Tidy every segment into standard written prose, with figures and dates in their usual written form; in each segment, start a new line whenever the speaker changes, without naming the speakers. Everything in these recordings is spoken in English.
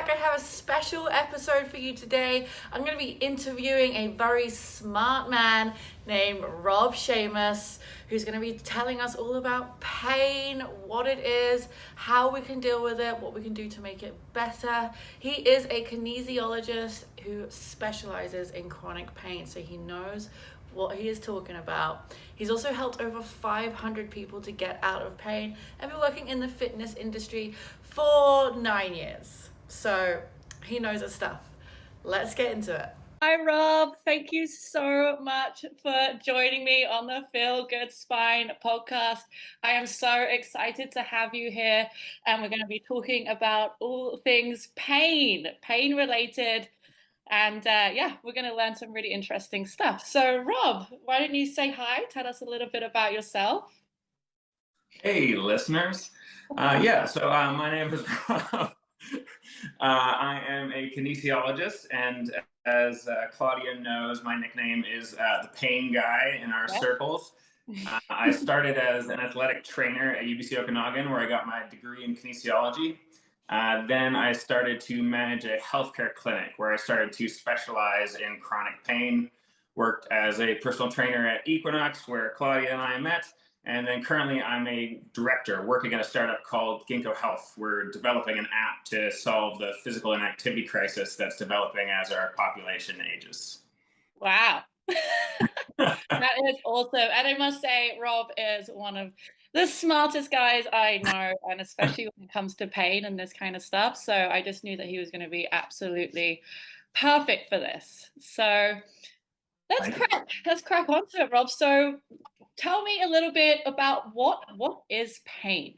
back. I have a special episode for you today. I'm going to be interviewing a very smart man named Rob Kjemhus, who's going to be telling us all about pain, what it is, how we can deal with it, what we can do to make it better. He is a kinesiologist who specializes in chronic pain, so he knows what he is talking about. He's also helped over 500 people to get out of pain and been working in the fitness industry for 9 years. So he knows his stuff. Let's get into it. Hi, Rob. Thank you so much for joining me on the Feel Good Spine podcast. I am so excited to have you here, and we're going to be talking about all things pain related. And we're going to learn some really interesting stuff. So, Rob, why don't you say hi? Tell us a little bit about yourself.
Hey, listeners. My name is Rob. I am a kinesiologist, and as Claudia knows, my nickname is the pain guy in our circles. I started as an athletic trainer at UBC Okanagan, where I got my degree in kinesiology. Then I started to manage a healthcare clinic where I started to specialize in chronic pain, worked as a personal trainer at Equinox, where Claudia and I met. And then currently I'm a director working at a startup called Ginkgo Health. We're developing an app to solve the physical inactivity crisis that's developing as our population ages.
Wow. That is awesome. And I must say, Rob is one of the smartest guys I know, and especially when it comes to pain and this kind of stuff. So I just knew that he was going to be absolutely perfect for this. So let's crack on to it, Rob. So tell me a little bit about what is pain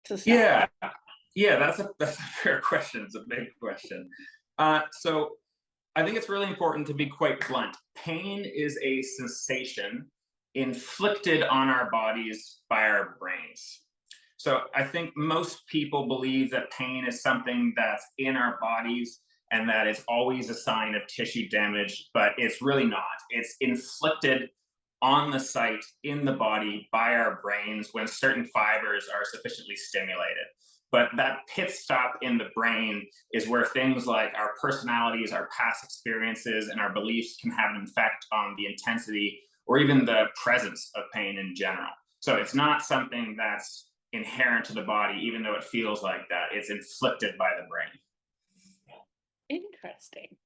to start.
Yeah, that's a fair question. It's a big question. So I think it's really important to be quite blunt. Pain is a sensation inflicted on our bodies by our brains. So I think most people believe that pain is something that's in our bodies and that it's always a sign of tissue damage, but it's really not. It's inflicted on the site in the body by our brains when certain fibers are sufficiently stimulated. But that pit stop in the brain is where things like our personalities, our past experiences, and our beliefs can have an effect on the intensity or even the presence of pain in general. So it's not something that's inherent to the body, even though it feels like that. It's inflicted by the brain.
Interesting.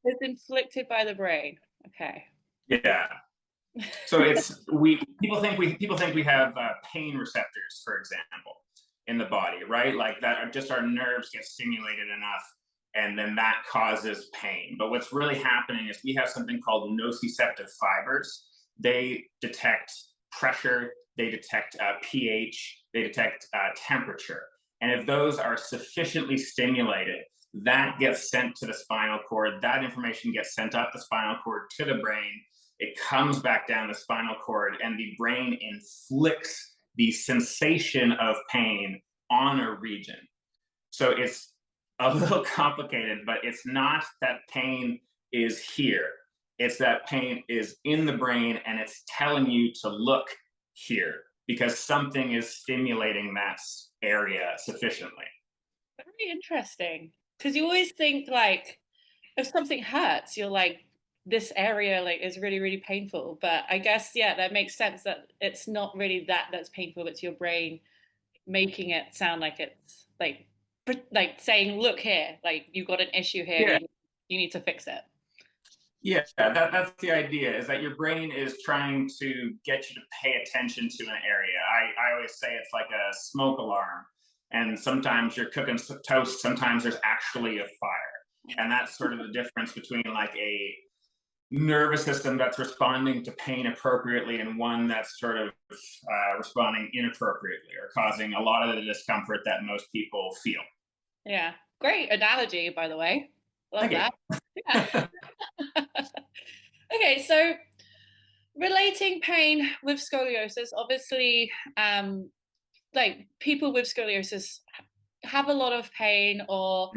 It's inflicted by the brain. Okay.
Yeah. So people think we have pain receptors, for example, in the body, right? Like that are just our nerves get stimulated enough, and then that causes pain. But what's really happening is we have something called nociceptive fibers. They detect pressure, they detect pH, they detect temperature. And if those are sufficiently stimulated, that gets sent to the spinal cord. That information gets sent up the spinal cord to the brain. It comes back down the spinal cord, and the brain inflicts the sensation of pain on a region. So it's a little complicated, but it's not that pain is here. It's that pain is in the brain, and it's telling you to look here because something is stimulating that area sufficiently.
Very interesting. Because you always think, like, if something hurts, you're like, this area like is really, really painful. But I guess, that makes sense that it's not really that's painful. It's your brain making it sound like it's like saying, look here, like you've got an issue here.
Yeah.
You need to fix it.
Yeah, that's the idea, is that your brain is trying to get you to pay attention to an area. I always say it's like a smoke alarm. And sometimes you're cooking toast, sometimes there's actually a fire. And that's sort of the difference between like a nervous system that's responding to pain appropriately and one that's sort of responding inappropriately or causing a lot of the discomfort that most people feel.
Yeah, great analogy, by the way. Love that. Yeah. Okay, so relating pain with scoliosis, obviously, like people with scoliosis have a lot of pain or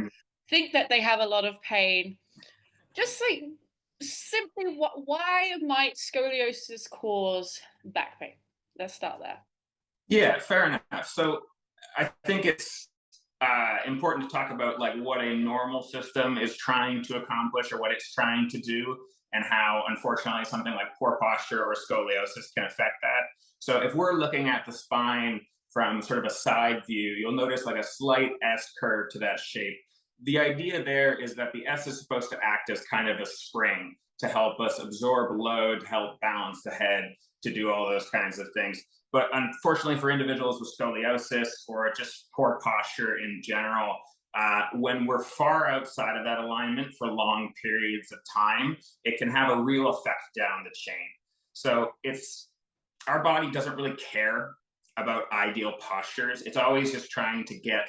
think that they have a lot of pain. Just like simply, why might scoliosis cause back pain? Let's start there.
Yeah, fair enough. So I think it's important to talk about like what a normal system is trying to accomplish or what it's trying to do, and how unfortunately something like poor posture or scoliosis can affect that. So if we're looking at the spine from sort of a side view, you'll notice like a slight S curve to that shape. The idea there is that the S is supposed to act as kind of a spring to help us absorb load, to help balance the head, to do all those kinds of things. But unfortunately for individuals with scoliosis or just poor posture in general, when we're far outside of that alignment for long periods of time, it can have a real effect down the chain. So it's our body doesn't really care about ideal postures. It's always just trying to get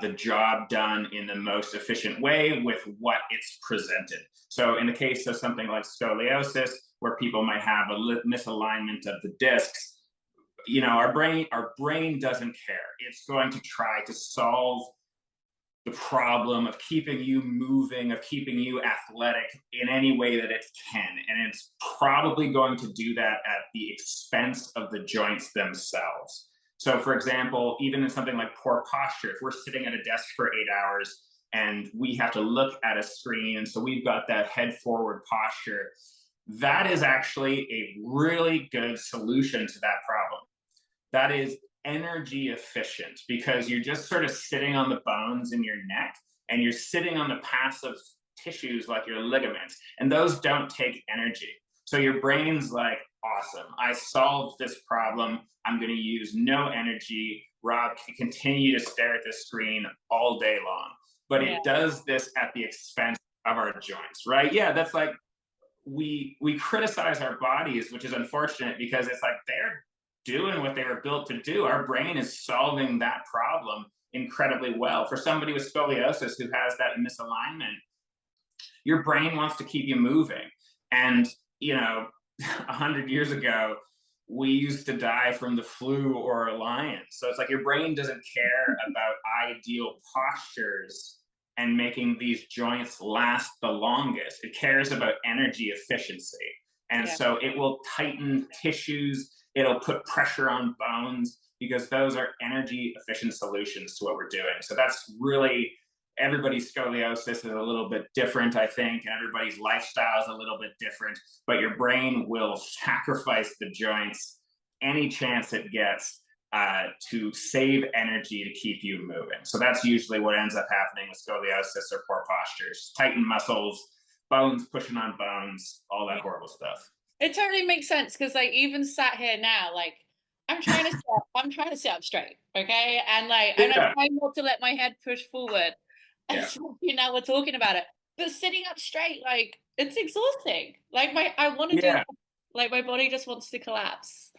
the job done in the most efficient way with what it's presented. So in the case of something like scoliosis, where people might have a misalignment of the discs, you know, our brain doesn't care. It's going to try to solve the problem of keeping you moving, of keeping you athletic in any way that it can. And it's probably going to do that at the expense of the joints themselves. So for example, even in something like poor posture, if we're sitting at a desk for 8 hours and we have to look at a screen, and so we've got that head forward posture, that is actually a really good solution to that problem. That is energy efficient because you're just sort of sitting on the bones in your neck and you're sitting on the passive tissues like your ligaments, and those don't take energy. So your brain's like, awesome, I solved this problem. I'm going to use no energy. Rob can continue to stare at this screen all day long. But it does this at the expense of our joints, right? Yeah, that's like we criticize our bodies, which is unfortunate because it's like they're doing what they were built to do. Our brain is solving that problem incredibly well. For somebody with scoliosis who has that misalignment, your brain wants to keep you moving. And, you know, 100 years ago, we used to die from the flu or a lion. So it's like your brain doesn't care about ideal postures and making these joints last the longest. It cares about energy efficiency. And so it will tighten tissues, it'll put pressure on bones because those are energy efficient solutions to what we're doing. So that's really, everybody's scoliosis is a little bit different, I think, and everybody's lifestyle is a little bit different, but your brain will sacrifice the joints any chance it gets to save energy to keep you moving. So that's usually what ends up happening with scoliosis or poor postures. Tighten muscles, bones pushing on bones, all that horrible stuff.
It totally makes sense because like even sat here now, like I'm trying to sit up straight, okay? And like and I'm trying not to let my head push forward. And so, you know, we're talking about it. But sitting up straight, like it's exhausting. Like I want to do like my body just wants to collapse.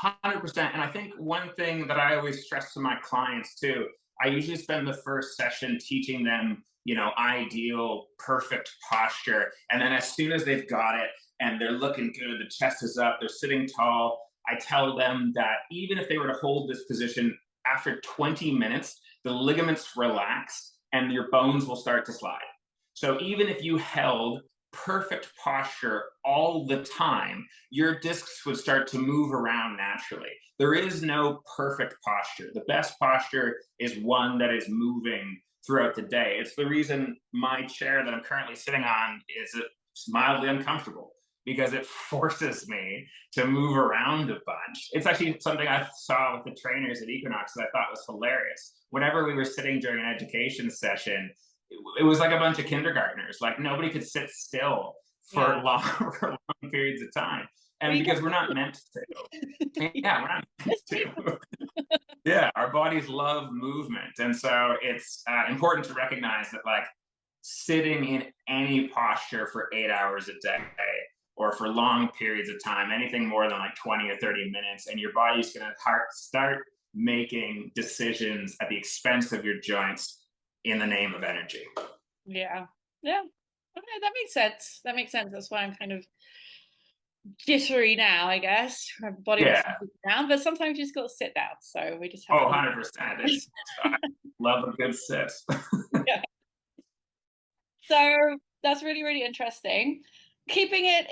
100%. And I think one thing that I always stress to my clients too, I usually spend the first session teaching them, you know, ideal, perfect posture. And then as soon as they've got it and they're looking good, the chest is up, they're sitting tall, I tell them that even if they were to hold this position, after 20 minutes, the ligaments relax and your bones will start to slide. So even if you held perfect posture all the time, your discs would start to move around naturally. There is no perfect posture. The best posture is one that is moving throughout the day. It's the reason my chair that I'm currently sitting on is mildly uncomfortable because it forces me to move around a bunch. It's actually something I saw with the trainers at Equinox that I thought was hilarious. Whenever we were sitting during an education session, it was like a bunch of kindergartners. Like nobody could sit still for long periods of time. And because we're not meant to. Yeah, we're not meant to. Yeah, our bodies love movement. And so it's important to recognize that like sitting in any posture for 8 hours a day or for long periods of time, anything more than like 20 or 30 minutes, and your body's gonna start making decisions at the expense of your joints in the name of energy.
Yeah. Okay, that makes sense. That's why I'm kind of jittery now, I guess. My body wants to sit down, but sometimes you just got to sit down. So we just have
100%. I love a good sit.
So that's really, really interesting. Keeping it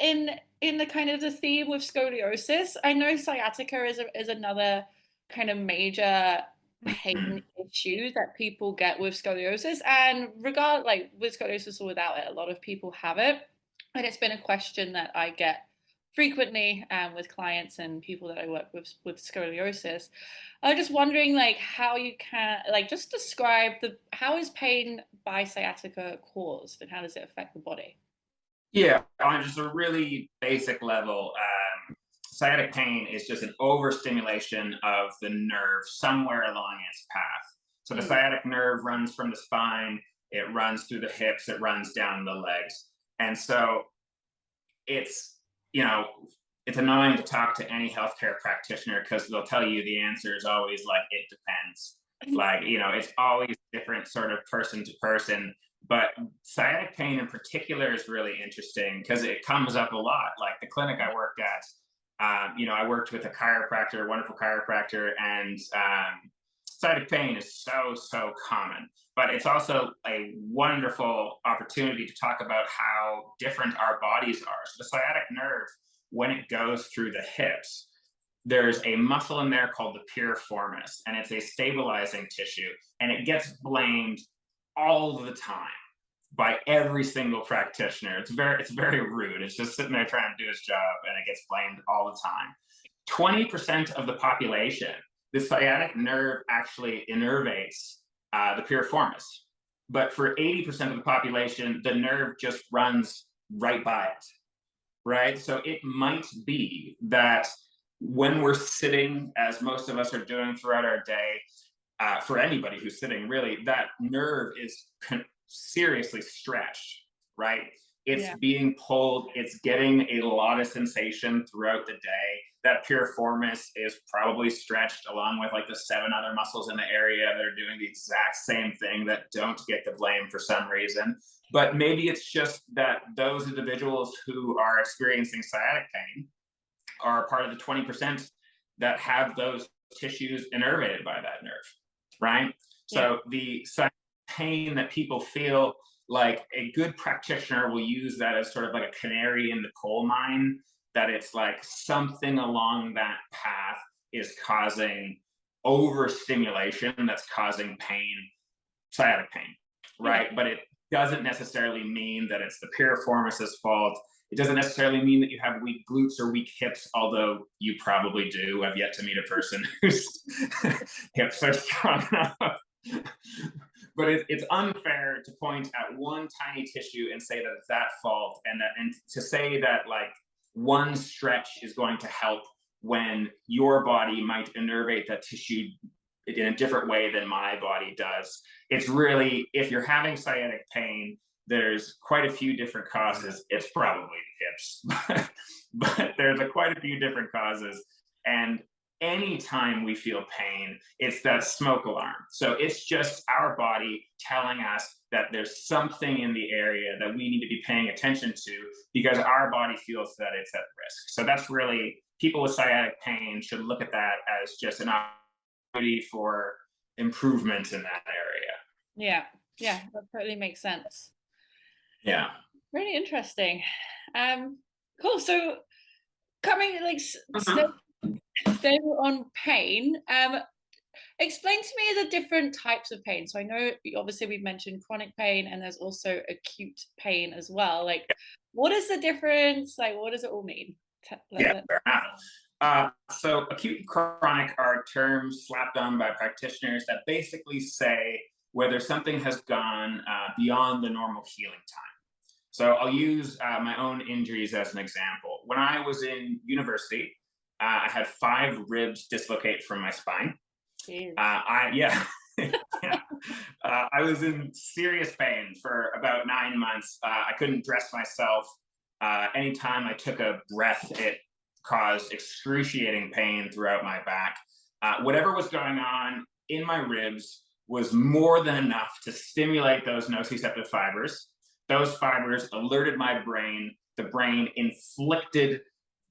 in the kind of the theme with scoliosis, I know sciatica is another kind of major pain issue that people get with scoliosis, and with scoliosis or without it, a lot of people have it, and it's been a question that I get frequently with clients and people that I work with scoliosis. I'm just wondering, like, how you can, like, just describe how is pain by sciatica caused, and how does it affect the body?
Yeah, on just a really basic level, sciatic pain is just an overstimulation of the nerve somewhere along its path. So the
Mm.
sciatic nerve runs from the spine, it runs through the hips, it runs down the legs. And so it's, you know, it's annoying to talk to any healthcare practitioner because they'll tell you the answer is always like, it depends. Like, it's always different sort of person to person. But sciatic pain in particular is really interesting because it comes up a lot. Like the clinic I worked at, I worked with a chiropractor, a wonderful chiropractor, and sciatic pain is so common. But it's also a wonderful opportunity to talk about how different our bodies are. So the sciatic nerve, when it goes through the hips, there's a muscle in there called the piriformis, and it's a stabilizing tissue, and it gets blamed all the time by every single practitioner. It's very rude. It's just sitting there trying to do its job, and it gets blamed all the time. 20% of the population, the sciatic nerve actually innervates the piriformis. But for 80% of the population, the nerve just runs right by it, right? So it might be that when we're sitting, as most of us are doing throughout our day, for anybody who's sitting, really, that nerve is seriously stretched, right? It's being pulled, it's getting a lot of sensation throughout the day. That piriformis is probably stretched along with like the 7 other muscles in the area that are doing the exact same thing that don't get the blame for some reason. But maybe it's just that those individuals who are experiencing sciatic pain are part of the 20% that have those tissues innervated by that nerve, right? So the pain that people feel, like a good practitioner will use that as sort of like a canary in the coal mine, that it's like something along that path is causing overstimulation that's causing pain, sciatic pain, right? But it doesn't necessarily mean that it's the piriformis's fault. It doesn't necessarily mean that you have weak glutes or weak hips, although you probably do. I've yet to meet a person whose hips are strong enough. But it's unfair to point at one tiny tissue and say that it's that fault, and to say that like one stretch is going to help when your body might innervate that tissue in a different way than my body does. It's really, if you're having sciatic pain, there's quite a few different causes. It's probably the hips, but there's quite a few different causes. And anytime we feel pain, it's that smoke alarm. So it's just our body telling us that there's something in the area that we need to be paying attention to because our body feels that it's at risk. So that's really, people with sciatic pain should look at that as just an opportunity for improvement in that area.
Yeah, that totally makes sense.
Yeah.
Really interesting. Cool. So coming like staying on pain, explain to me the different types of pain. So I know obviously we've mentioned chronic pain and there's also acute pain as well. Like, what is the difference? Like, what does it all mean?
So acute and chronic are terms slapped on by practitioners that basically say whether something has gone beyond the normal healing time. So I'll use my own injuries as an example. When I was in university, I had 5 ribs dislocate from my spine. I was in serious pain for about 9 months. I couldn't dress myself. Anytime I took a breath, it caused excruciating pain throughout my back. Whatever was going on in my ribs was more than enough to stimulate those nociceptive fibers. Those fibers alerted my brain. The brain inflicted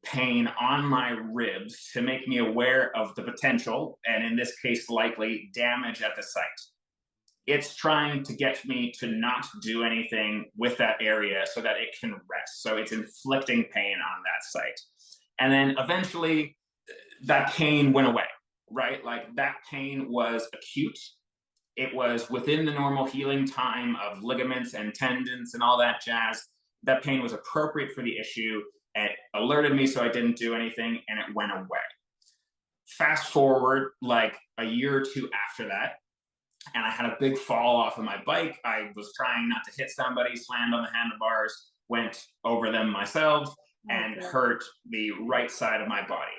pain on my ribs to make me aware of the potential, and in this case, likely damage at the site. It's trying to get me to not do anything with that area so that it can rest. So it's inflicting pain on that site. And then eventually that pain went away, right? Like that pain was acute. It was within the normal healing time of ligaments and tendons and all that jazz. That pain was appropriate for the issue. It alerted me, so I didn't do anything, and it went away. Fast forward like a year or two after that, and I had a big fall off of my bike. I was trying not to hit somebody, slammed on the handlebars, went over them myself, and hurt the right side of my body.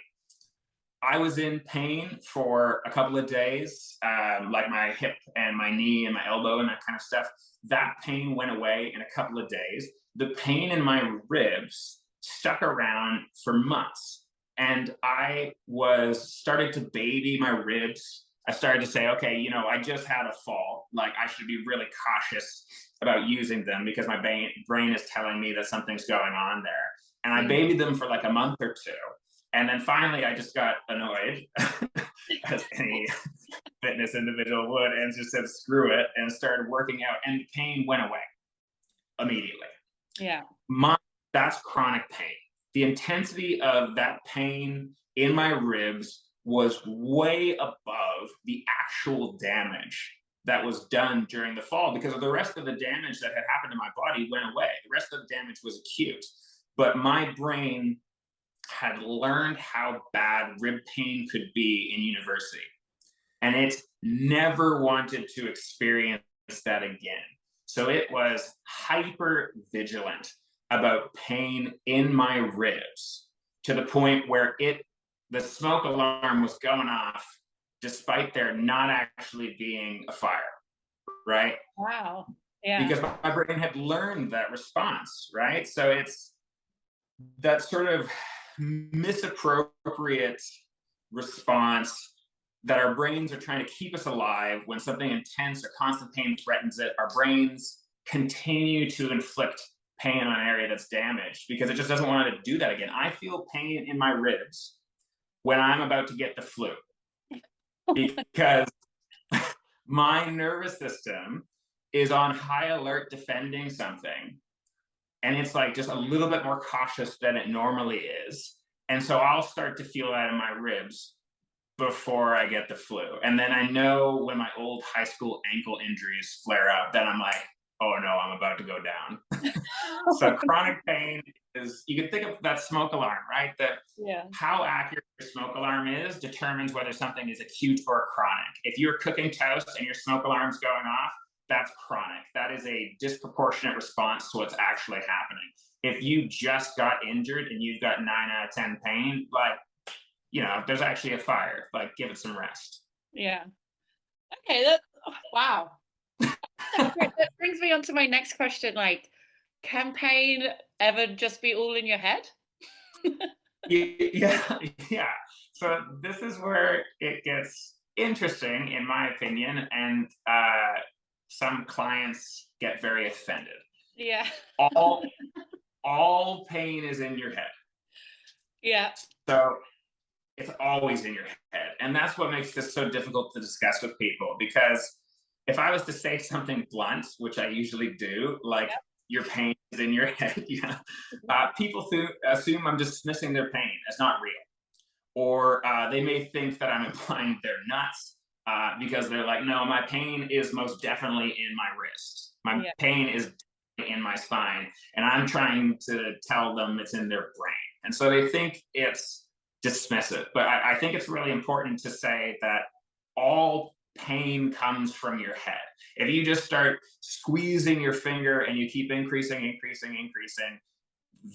I was in pain for a couple of days, like my hip and my knee and my elbow and that kind of stuff. That pain went away in a couple of days. The pain in my ribs stuck around for months. And I was starting to baby my ribs. I started to say, okay, you know, I just had a fall. Like I should be really cautious about using them because my brain is telling me that something's going on there. And I babied them for like a month or two. And then finally, I just got annoyed, as any fitness individual would, and just said, screw it, and started working out. And the pain went away immediately.
Yeah.
That's chronic pain. The intensity of that pain in my ribs was way above the actual damage that was done during the fall, because of the rest of the damage that had happened to my body went away. The rest of the damage was acute. But my brain had learned how bad rib pain could be in university. And it never wanted to experience that again. So it was hyper vigilant about pain in my ribs, to the point where the smoke alarm was going off despite there not actually being a fire, right?
Wow. Yeah.
Because my brain had learned that response, right? So it's that sort of misappropriate response that our brains are trying to keep us alive when something intense or constant pain threatens it. Our brains continue to inflict pain on an area that's damaged because it just doesn't want to do that again. I feel pain in my ribs when I'm about to get the flu because my nervous system is on high alert defending something. And it's like just a little bit more cautious than it normally is. And so I'll start to feel that in my ribs before I get the flu. And then I know when my old high school ankle injuries flare up, then I'm like, oh no, I'm about to go down. So chronic pain is, you can think of that smoke alarm, right? That how accurate your smoke alarm is determines whether something is acute or chronic. If you're cooking toast and your smoke alarm's going off, that's chronic. That is a disproportionate response to what's actually happening. If you just got injured and you've got 9 out of 10 pain, like, you know, there's actually a fire, like give it some rest.
Yeah. Okay. Wow. That brings me on to my next question. Like, can pain ever just be all in your head?
Yeah. So this is where it gets interesting, in my opinion, and some clients get very offended.
Yeah.
All pain is in your head.
Yeah.
So it's always in your head. And that's what makes this so difficult to discuss with people, because if I was to say something blunt, which I usually do, like your pain is in your head, people assume I'm dismissing their pain as not real. Or they may think that I'm implying they're nuts. Because they're like, no, my pain is most definitely in my wrist. My pain is in my spine. And I'm trying to tell them it's in their brain. And so they think it's dismissive. But I think it's really important to say that all pain comes from your head. If you just start squeezing your finger and you keep increasing,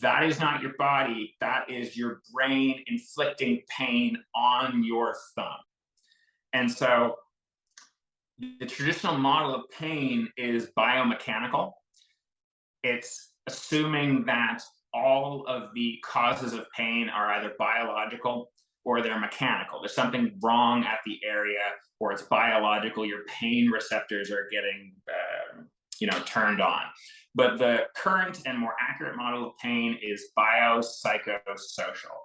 that is not your body. That is your brain inflicting pain on your thumb. And so the traditional model of pain is biomechanical. It's assuming that all of the causes of pain are either biological or they're mechanical. There's something wrong at the area, or it's biological. Your pain receptors are getting, turned on. But the current and more accurate model of pain is biopsychosocial.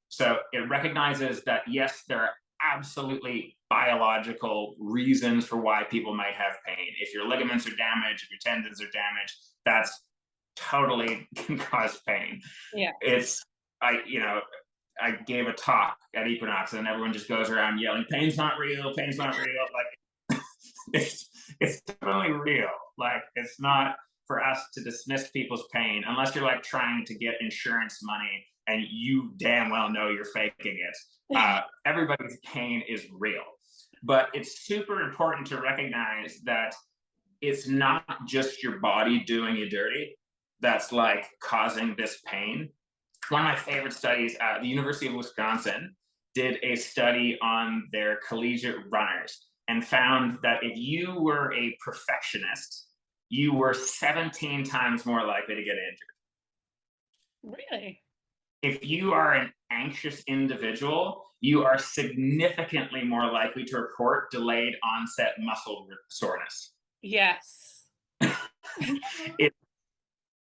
So it recognizes that, yes, there are absolutely biological reasons for why people might have pain. If your ligaments are damaged, if your tendons are damaged, that's totally can cause pain.
Yeah.
I gave a talk at Equinox, and everyone just goes around yelling, "Pain's not real, pain's not real." Like, it's definitely real. Like, it's not for us to dismiss people's pain unless you're like trying to get insurance money and you damn well know you're faking it. Everybody's pain is real, but it's super important to recognize that it's not just your body doing you dirty that's like causing this pain. One of my favorite studies, the University of Wisconsin did a study on their collegiate runners and found that if you were a perfectionist, you were 17 times more likely to get injured.
Really?
If you are an anxious individual, you are significantly more likely to report delayed onset muscle soreness.
Yes.
It,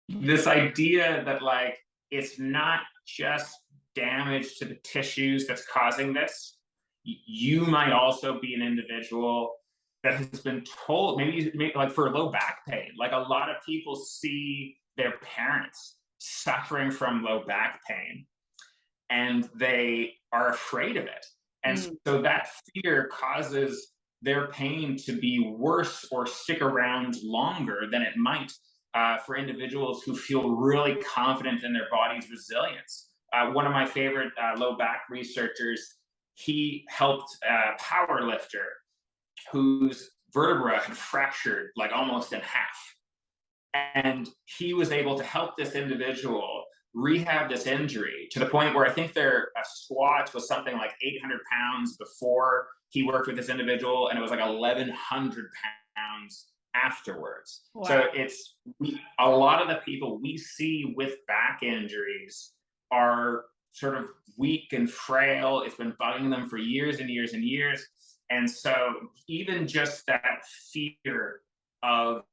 this idea that like it's not just damage to the tissues that's causing this. You might also be an individual that has been told, maybe like for low back pain, like a lot of people see their parents suffering from low back pain and they are afraid of it. And so that fear causes their pain to be worse or stick around longer than it might for individuals who feel really confident in their body's resilience. One of my favorite low back researchers, he helped a power lifter whose vertebra had fractured like almost in half. And he was able to help this individual rehab this injury to the point where I think their squat was something like 800 pounds before he worked with this individual, and it was like 1,100 pounds afterwards. Wow. So it's a lot of the people we see with back injuries are sort of weak and frail. It's been bugging them for years and years and years. And so even just that fear of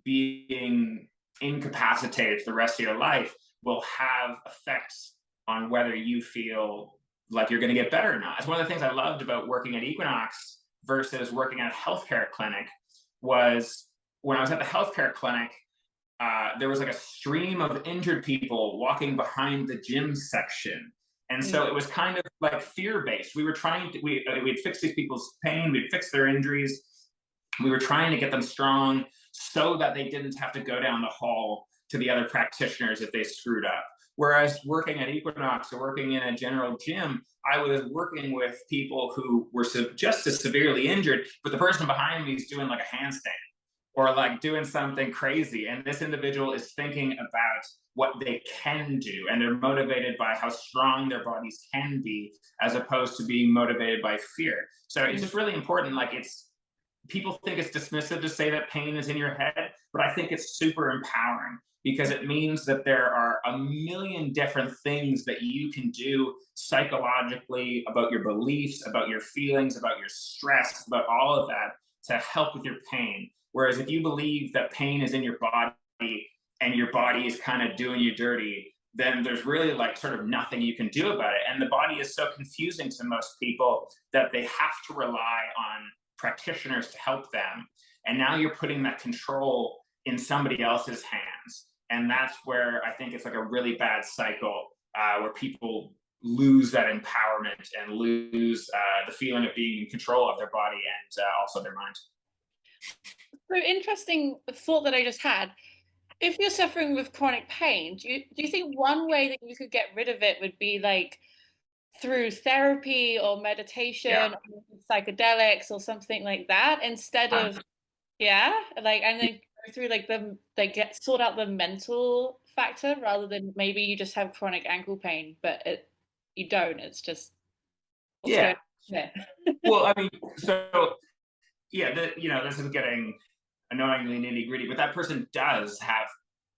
being incapacitated for the rest of your life will have effects on whether you feel like you're going to get better or not. It's one of the things I loved about working at Equinox versus working at a healthcare clinic was when I was at the healthcare clinic, there was like a stream of injured people walking behind the gym section. And so it was kind of like fear-based. We were trying to, we'd fix these people's pain, we'd fix their injuries. We were trying to get them strong so that they didn't have to go down the hall to the other practitioners if they screwed up. Whereas working at Equinox or working in a general gym, I was working with people who were just as severely injured, but the person behind me is doing like a handstand or like doing something crazy. And this individual is thinking about what they can do, and they're motivated by how strong their bodies can be, as opposed to being motivated by fear. So it's just really important. Like, people think it's dismissive to say that pain is in your head, but I think it's super empowering because it means that there are a million different things that you can do psychologically about your beliefs, about your feelings, about your stress, about all of that to help with your pain. Whereas if you believe that pain is in your body and your body is kind of doing you dirty, then there's really like sort of nothing you can do about it. And the body is so confusing to most people that they have to rely on practitioners to help them. And now you're putting that control in somebody else's hands. And that's where I think it's like a really bad cycle where people lose that empowerment and lose the feeling of being in control of their body and also their mind.
So interesting thought that I just had. If you're suffering with chronic pain, do you think one way that you could get rid of it would be like through therapy or meditation or psychedelics or something like that, instead of and then go through sort out the mental factor rather than maybe you just have chronic ankle pain but you don't, it's just
well, I mean, so this is getting annoyingly nitty gritty, but that person does have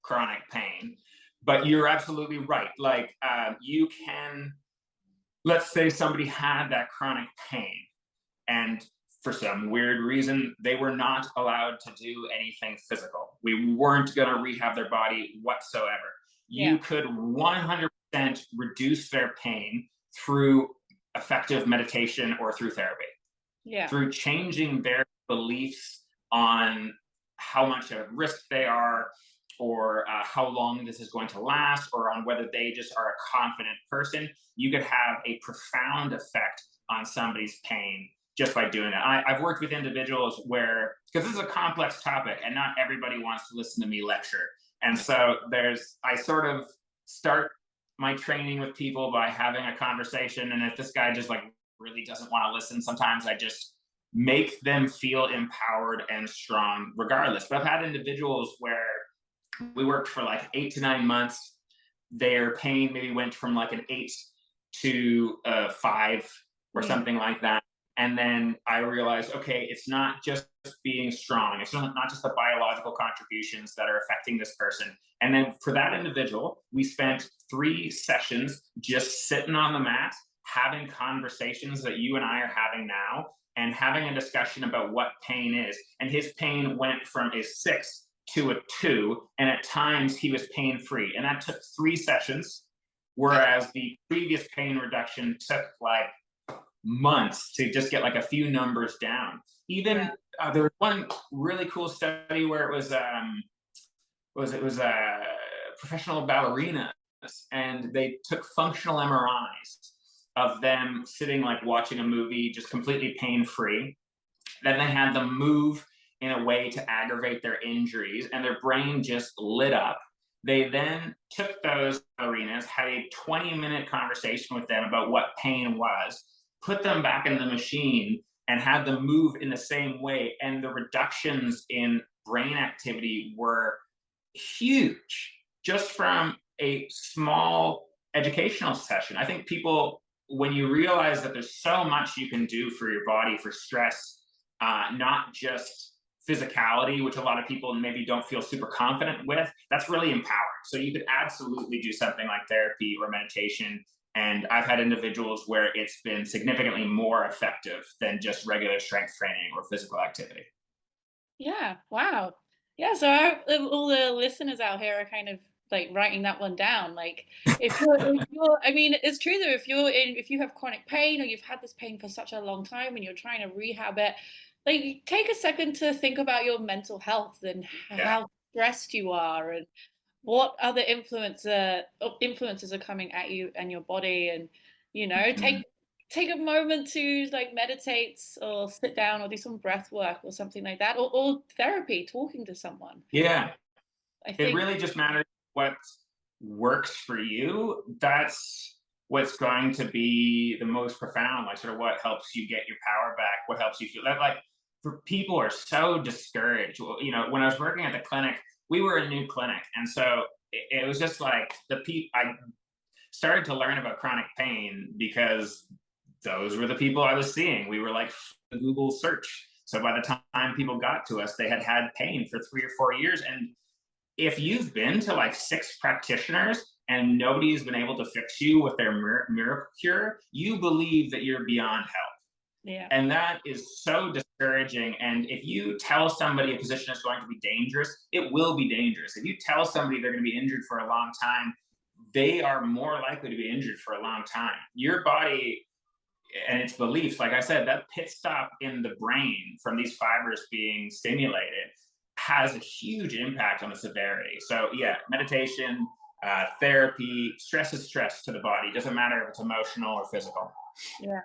chronic pain. But you're absolutely right. Like, you can, let's say somebody had that chronic pain and for some weird reason, they were not allowed to do anything physical. We weren't going to rehab their body whatsoever. You could 100% reduce their pain through effective meditation or through therapy. Through changing their beliefs on how much at risk they are, or how long this is going to last, or on whether they just are a confident person, you could have a profound effect on somebody's pain just by doing it. I've worked with individuals where, because this is a complex topic and not everybody wants to listen to me lecture. And so I sort of start my training with people by having a conversation. And if this guy just like really doesn't want to listen, sometimes I just make them feel empowered and strong regardless. But I've had individuals where we worked for like 8 to 9 months. Their pain maybe went from like an 8 to a 5 or something like that. And then I realized, okay, it's not just being strong. It's not just the biological contributions that are affecting this person. And then for that individual, we spent 3 sessions just sitting on the mat, having conversations that you and I are having now, and having a discussion about what pain is. And his pain went from a 6 to a 2, and at times he was pain-free. And that took 3 sessions, whereas the previous pain reduction took like months to just get like a few numbers down. Even there was one really cool study where it was professional ballerinas, and they took functional MRIs of them sitting like watching a movie just completely pain-free. Then they had them move in a way to aggravate their injuries, and their brain just lit up. They then took those ballerinas, had a 20-minute conversation with them about what pain was, put them back in the machine, and had them move in the same way. And the reductions in brain activity were huge just from a small educational session. I think people, when you realize that there's so much you can do for your body for stress, not just physicality, which a lot of people maybe don't feel super confident with, that's really empowering. So you could absolutely do something like therapy or meditation. And I've had individuals where it's been significantly more effective than just regular strength training or physical activity.
Yeah. Wow. Yeah. So all the listeners out here are kind of like writing that one down. Like I mean, it's true though, if you have chronic pain or you've had this pain for such a long time and you're trying to rehab it, like take a second to think about your mental health and how stressed you are and what other influences are coming at you and your body, and take a moment to like meditate or sit down or do some breath work or something like that, or therapy, talking to someone.
Yeah.
I
It
think
really just matters what works for you. That's what's going to be the most profound, like sort of what helps you get your power back, what helps you feel that, like, for people are so discouraged. You know, when I was working at the clinic, we were a new clinic. And so it was just like I started to learn about chronic pain because those were the people I was seeing. We were like the Google search. So by the time people got to us, they had had pain for 3 or 4 years. And if you've been to like 6 practitioners and nobody's been able to fix you with their miracle cure, you believe that you're beyond help.
yeah.
And that is so discouraging. And if you tell somebody a position is going to be dangerous, it will be dangerous. If you tell somebody they're going to be injured for a long time, they are more likely to be injured for a long time. Your body and its beliefs, like I said, that pit stop in the brain from these fibers being stimulated has a huge impact on the severity. So yeah, meditation, therapy, stress is stress to the body. It doesn't matter if it's emotional or physical.
Yeah.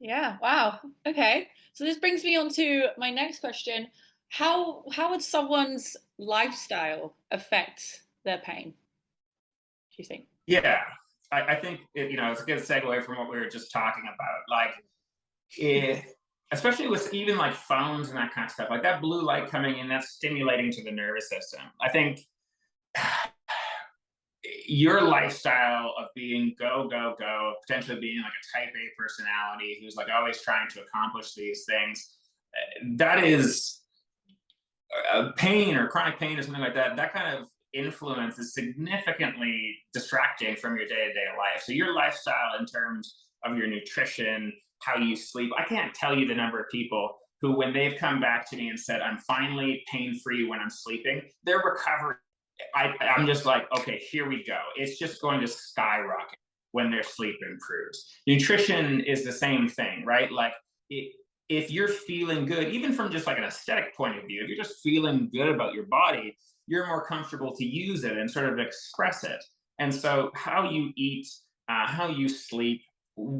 Yeah. Wow. Okay. So this brings me on to my next question. How would someone's lifestyle affect their pain, do you think?
Yeah, I think it's a good segue from what we were just talking about. Like, especially with even like phones and that kind of stuff, like that blue light coming in, that's stimulating to the nervous system. I think your lifestyle of being go, go, go, potentially being like a type A personality who's like always trying to accomplish these things, that is pain or chronic pain or something like that, that kind of influence is significantly distracting from your day-to-day life. So your lifestyle in terms of your nutrition, how you sleep, I can't tell you the number of people who, when they've come back to me and said, I'm finally pain-free when I'm sleeping, their recovery, I'm just like, okay, here we go. It's just going to skyrocket when their sleep improves. Nutrition is the same thing, right? Like if you're feeling good, even from just like an aesthetic point of view, if you're just feeling good about your body, you're more comfortable to use it and sort of express it. And so how you eat, how you sleep,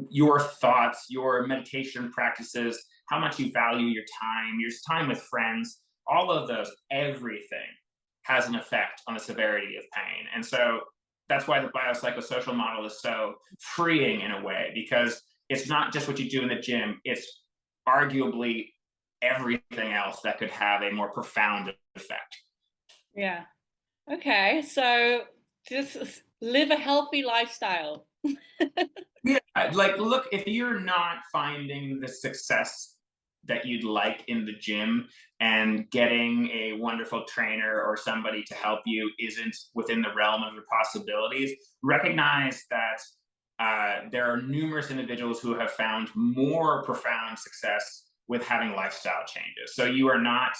your thoughts, your meditation practices, how much you value your time with friends, all of those, everything has an effect on the severity of pain. And so that's why the biopsychosocial model is so freeing in a way, because it's not just what you do in the gym, it's arguably everything else that could have a more profound effect.
Yeah. Okay. So just live a healthy lifestyle.
Yeah, like look, if you're not finding the success that you'd like in the gym, and getting a wonderful trainer or somebody to help you isn't within the realm of your possibilities, recognize that there are numerous individuals who have found more profound success with having lifestyle changes. So you are not,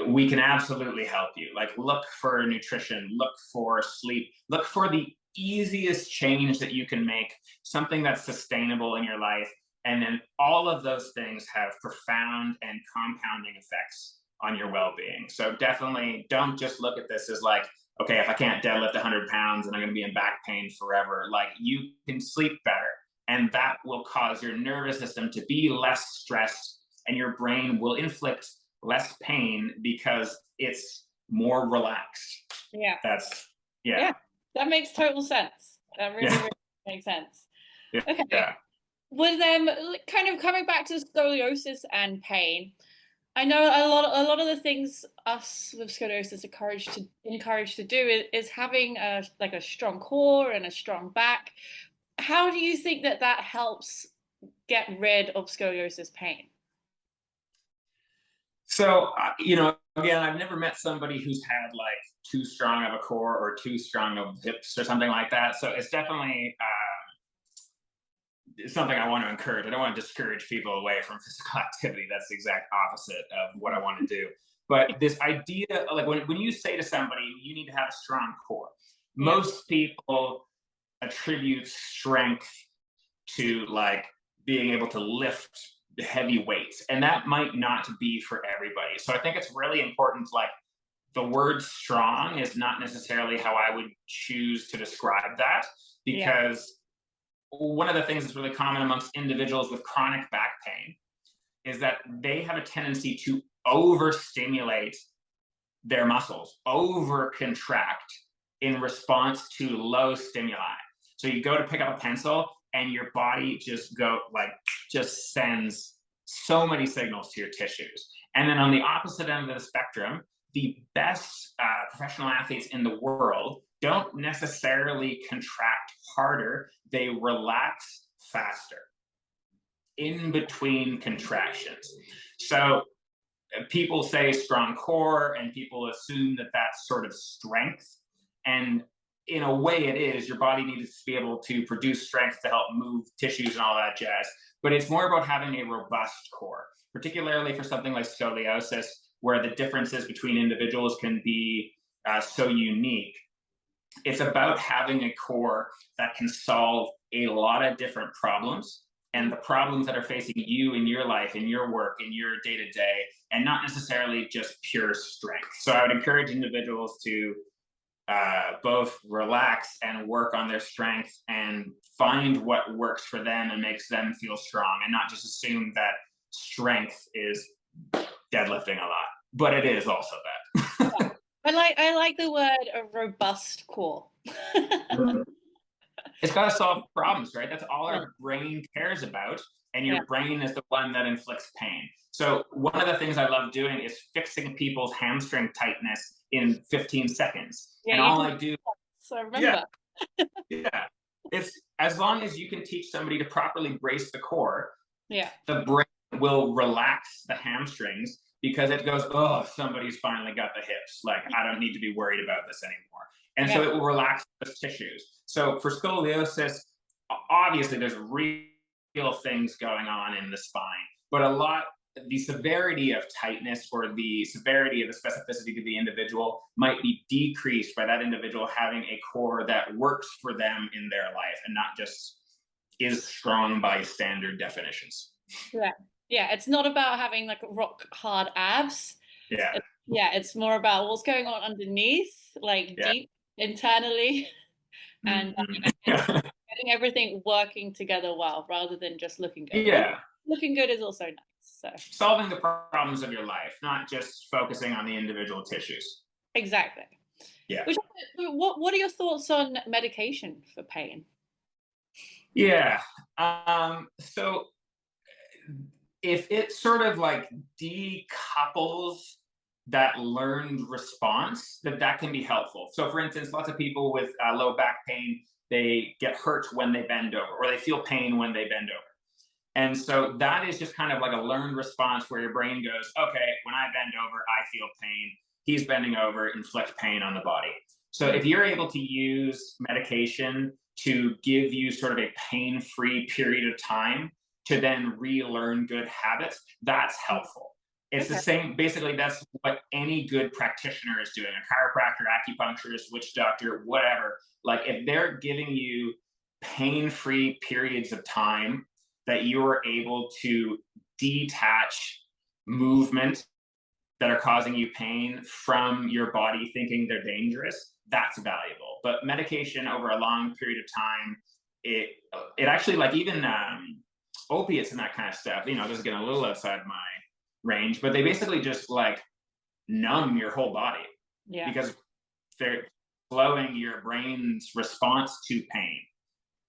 we can absolutely help you. Like, look for nutrition, look for sleep, look for the easiest change that you can make, something that's sustainable in your life. And then all of those things have profound and compounding effects on your well-being. So definitely don't just look at this as like, okay, if I can't deadlift 100 pounds and I'm going to be in back pain forever. Like, you can sleep better, and that will cause your nervous system to be less stressed, and your brain will inflict less pain because it's more relaxed.
Yeah.
Yeah.
That makes total sense. That really makes sense.
Yeah.
Okay.
Yeah.
With kind of coming back to scoliosis and pain, I know a lot of the things us with scoliosis encouraged to do is having a strong core and a strong back. How do you think that helps get rid of scoliosis pain?
So, again, I've never met somebody who's had like too strong of a core or too strong of hips or something like that. So it's definitely something I want to encourage. I don't want to discourage people away from physical activity. That's the exact opposite of what I want to do. But this idea, like when you say to somebody, you need to have a strong core, most people attribute strength to like being able to lift heavy weights, and that might not be for everybody. So I think it's really important, like, the word strong is not necessarily how I would choose to describe that, because one of the things that's really common amongst individuals with chronic back pain is that they have a tendency to overstimulate their muscles, over contract in response to low stimuli. So you go to pick up a pencil and your body just sends so many signals to your tissues. And then on the opposite end of the spectrum, the best professional athletes in the world don't necessarily contract harder, they relax faster in between contractions. So people say strong core, and people assume that that's sort of strength. And in a way it is. Your body needs to be able to produce strength to help move tissues and all that jazz. But it's more about having a robust core, particularly for something like scoliosis, where the differences between individuals can be so unique. It's about having a core that can solve a lot of different problems, and the problems that are facing you in your life, in your work, in your day-to-day, and not necessarily just pure strength. So I would encourage individuals to both relax and work on their strength, and find what works for them and makes them feel strong, and not just assume that strength is deadlifting a lot, but it is also that.
I like the word a robust core.
It's got to solve problems, right? That's all our brain cares about. And your brain is the one that inflicts pain. So one of the things I love doing is fixing people's hamstring tightness in 15 seconds. And all I do.
So remember.
It's as long as you can teach somebody to properly brace the core, the brain will relax the hamstrings, because it goes, oh, somebody's finally got the hips. Like, I don't need to be worried about this anymore. And so it will relax those tissues. So for scoliosis, obviously there's real things going on in the spine, but the severity of tightness, or the severity of the specificity to the individual, might be decreased by that individual having a core that works for them in their life, and not just is strong by standard definitions.
Yeah, it's not about having like rock hard abs. Yeah, it's more about what's going on underneath, like
Yeah.
deep internally, and
Yeah.
getting everything working together well rather than just looking good. And
Yeah.
looking good is also nice. So
Solving the problems of your life, not just focusing on the individual tissues.
exactly.
Yeah.
Which what are your thoughts on medication for pain?
Yeah. So if it sort of like decouples that learned response, that can be helpful. So, for instance, lots of people with low back pain, they get hurt when they bend over, or they feel pain when they bend over. And so that is just kind of like a learned response where your brain goes, okay, when I bend over, I feel pain. He's bending over, inflict pain on the body. So if you're able to use medication to give you sort of a pain-free period of time to then relearn good habits, that's helpful. It's the
Okay.
same, basically, that's what any good practitioner is doing, a chiropractor, acupuncturist, witch doctor, whatever. Like if they're giving you pain-free periods of time that you are able to detach movement that are causing you pain from your body thinking they're dangerous, that's valuable. But medication over a long period of time, it it actually, like, even opiates and that kind of stuff, this is getting a little outside my range, but they basically just like numb your whole body
Yeah.
because they're slowing your brain's response to pain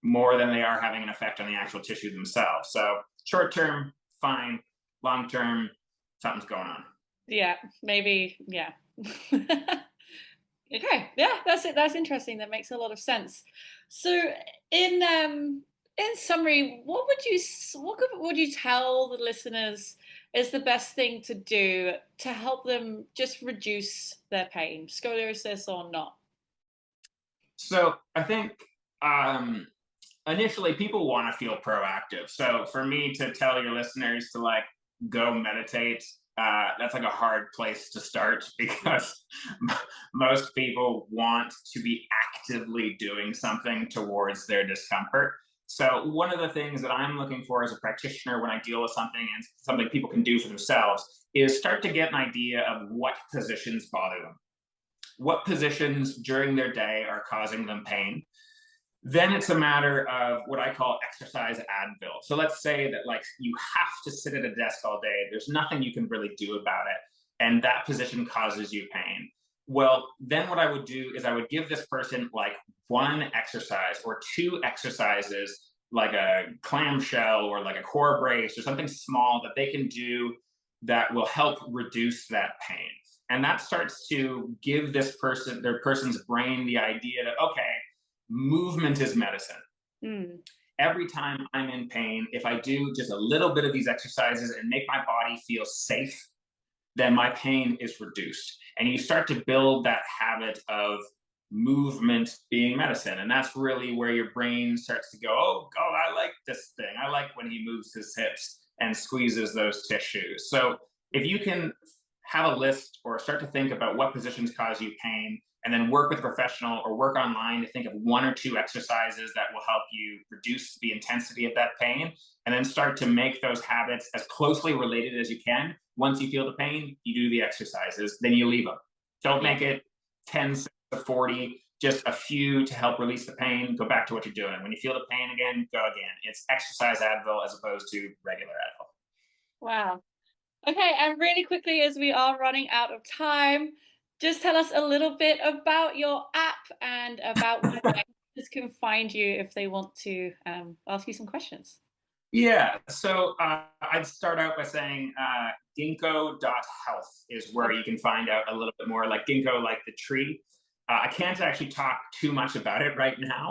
more than they are having an effect on the actual tissue themselves. So short term, fine. Long term, something's going on.
Yeah. Maybe. Yeah. Okay. Yeah. That's it. That's interesting. That makes a lot of sense. So, in um, in summary, what would you tell the listeners is the best thing to do to help them just reduce their pain, scoliosis or not?
So I think initially people want to feel proactive. So for me to tell your listeners to like go meditate, that's like a hard place to start because most people want to be actively doing something towards their discomfort. So one of the things that I'm looking for as a practitioner when I deal with something and something people can do for themselves is start to get an idea of what positions bother them, what positions during their day are causing them pain. Then it's a matter of what I call exercise Advil. So let's say that like you have to sit at a desk all day. There's nothing you can really do about it. And that position causes you pain. Well, then what I would do is I would give this person like one exercise or two exercises, like a clamshell or like a core brace or something small that they can do that will help reduce that pain. And that starts to give their person's brain the idea that, okay, movement is medicine.
Mm.
Every time I'm in pain, if I do just a little bit of these exercises and make my body feel safe, then my pain is reduced. And you start to build that habit of movement being medicine. And that's really where your brain starts to go, oh, God, I like this thing. I like when he moves his hips and squeezes those tissues. So if you can have a list or start to think about what positions cause you pain, and then work with a professional or work online to think of one or two exercises that will help you reduce the intensity of that pain, and then start to make those habits as closely related as you can. Once you feel the pain, you do the exercises, then you leave them. Don't
Yeah.
make it 10 to 40, just a few to help release the pain. Go back to what you're doing. When you feel the pain again, go again. It's exercise Advil as opposed to regular Advil.
Wow. Okay, and really quickly, as we are running out of time, just tell us a little bit about your app and about where users can find you if they want to ask you some questions.
Yeah, so I'd start out by saying ginkgo.health is where you can find out a little bit more, like ginkgo, like the tree. I can't actually talk too much about it right now,